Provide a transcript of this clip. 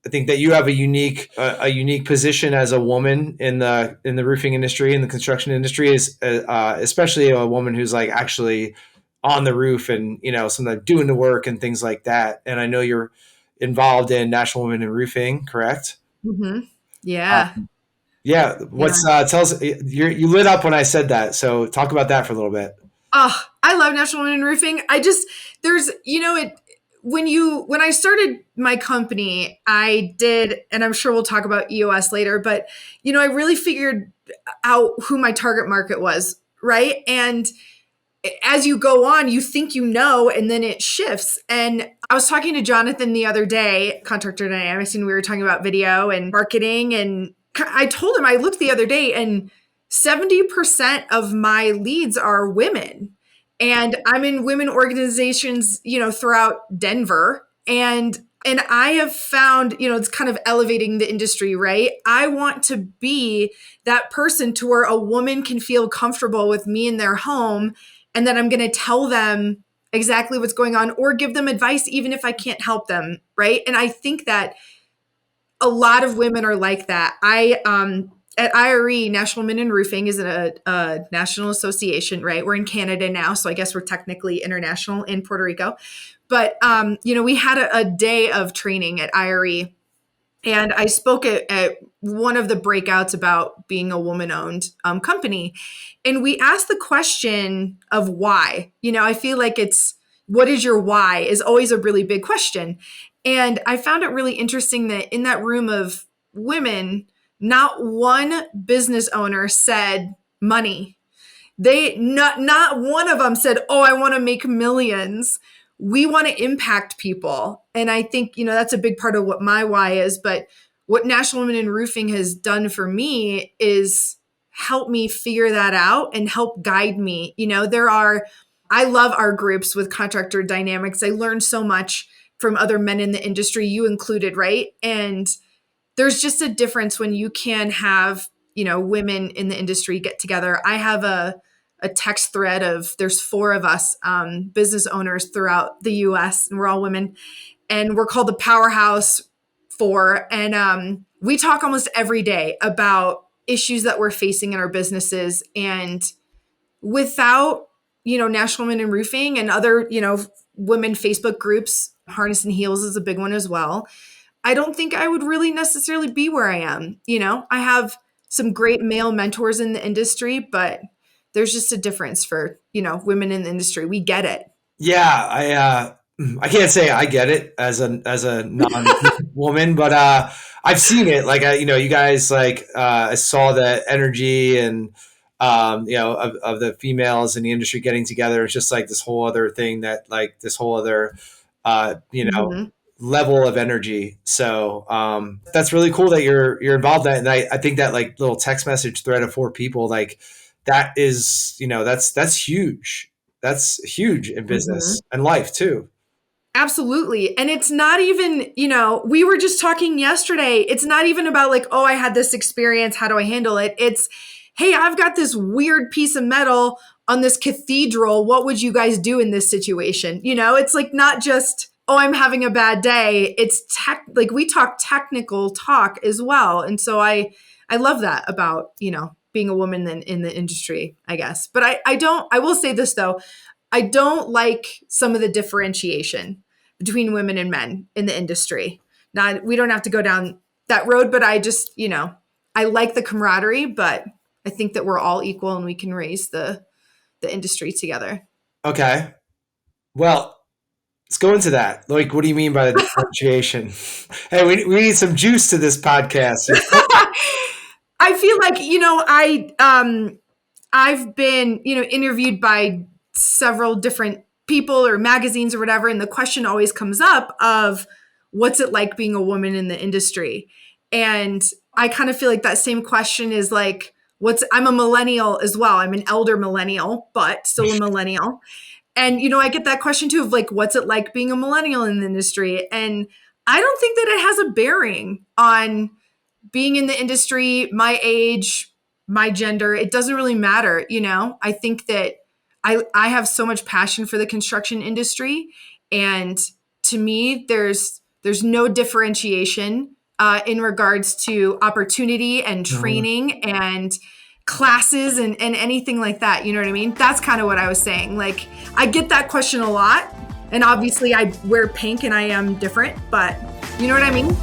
I think that you have a unique position as a woman in the roofing industry, in the construction industry, is especially a woman who's like actually on the roof and sometimes doing the work and things like that. And I know you're involved in National Women in Roofing, correct? Hmm. Yeah. Um, yeah. Yeah. Tell us, you lit up when I said that. So talk about that for a little bit. Oh, I love National Women in Roofing. There's, when I started my company, I did, and I'm sure we'll talk about EOS later, but, I really figured out who my target market was, right? And as you go on, you think and then it shifts. And I was talking to Jonathan the other day, Contractor Dynamics, and we were talking about video and marketing. And I told him, I looked the other day and 70% of my leads are women. And I'm in women organizations, throughout Denver. And I have found, it's kind of elevating the industry, right? I want to be that person to where a woman can feel comfortable with me in their home, and then I'm going to tell them exactly what's going on or give them advice, even if I can't help them, right? And I think that a lot of women are like that. At IRE, National Women in Roofing is a national association, right? We're in Canada now, so I guess we're technically international in Puerto Rico. But we had a day of training at IRE, and I spoke at one of the breakouts about being a woman-owned company, and we asked the question of why. I feel like what is your why is always a really big question. And I found it really interesting that in that room of women, not one business owner said money. Not one of them said, "Oh, I want to make millions." We want to impact people. And I think, that's a big part of what my why is. But what National Women in Roofing has done for me is help me figure that out and help guide me. I love our groups with Contractor Dynamics. I learned so much from other men in the industry, you included, right? And there's just a difference when you can have, women in the industry get together. I have a text thread there's 4 of us, business owners throughout the US, and we're all women, and we're called the Powerhouse 4. And we talk almost every day about issues that we're facing in our businesses. And without, National Women in Roofing and other, women Facebook groups, Harness and Heels is a big one as well, I don't think I would really necessarily be where I am. I have some great male mentors in the industry, but there's just a difference for, women in the industry. We get it. Yeah, I can't say I get it as a non-woman, but I've seen it. Like you guys like I saw the energy and of the females in the industry getting together. It's just like this whole other thing that like this whole other uh, you know Mhm. level of energy. So that's really cool that you're involved in that. And I think that like little text message thread of 4 people, like that is, that's huge. That's huge in Mhm. business and life too. Absolutely. And it's not even, we were just talking yesterday. It's not even about like, oh, I had this experience. How do I handle it? It's, hey, I've got this weird piece of metal on this cathedral. What would you guys do in this situation? It's like not just, oh, I'm having a bad day. It's like we talk technical talk as well. And so I love that about, being a woman in the industry, I guess. But I will say this though. I don't like some of the differentiation between women and men in the industry. Now, we don't have to go down that road, but I just, I like the camaraderie, but I think that we're all equal and we can raise the industry together. Okay. Well, let's go into that. Like, what do you mean by the differentiation? Hey, we need some juice to this podcast. I feel like, I've been, interviewed by several different people or magazines or whatever, and the question always comes up of what's it like being a woman in the industry? And I kind of feel like that same question is like, I'm a millennial as well. I'm an elder millennial, but still a millennial. And, I get that question too of like, what's it like being a millennial in the industry? And I don't think that it has a bearing on being in the industry, my age, my gender. It doesn't really matter. I think that I have so much passion for the construction industry. And to me, there's There's no differentiation in regards to opportunity and training and classes and anything like that. You know what I mean? That's kind of what I was saying. Like, I get that question a lot. And obviously I wear pink and I am different, but you know what I mean?